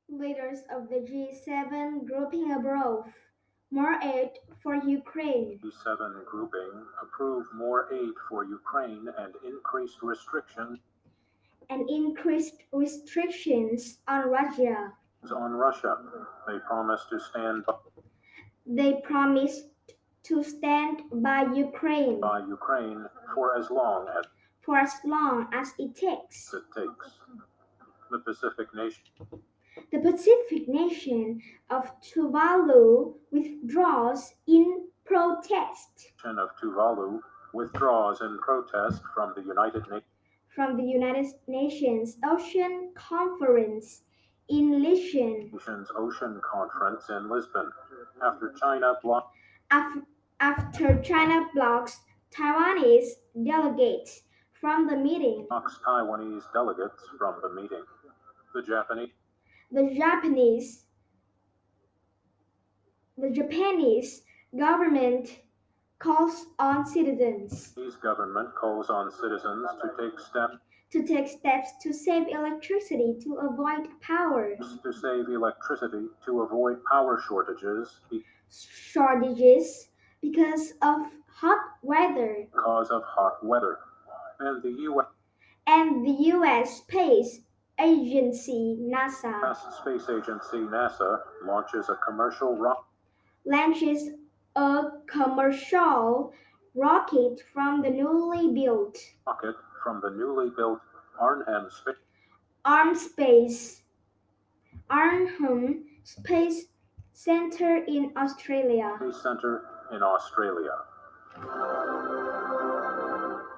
Leaders of the G7 grouping above. More aid for Ukraine. G7 grouping approve more aid for Ukraine And increased restrictions on Russia. on Russia. They promise to stand They promised to stand by Ukraine by Ukraine for as long as it takes. it takes. The Pacific nation The Pacific nation of Tuvalu withdraws in protest of Tuvalu withdraws in protest from the United Nations Ocean Conference in Lisbon Nations Ocean Conference in Lisbon after China blocked after China blocks Taiwanese delegates from the meeting. Taiwanese delegates from the meeting. The The Japanese government calls on citizens government calls on citizens to take steps to save electricity to avoid power shortages shortages because of hot weather. And the U.S. And the US Space Agency NASA Space Agency NASA launches a commercial launches a commercial rocket from the newly built rocket from the newly built Arnhem Arnhem Space Center in Australia. Space Center in Australia.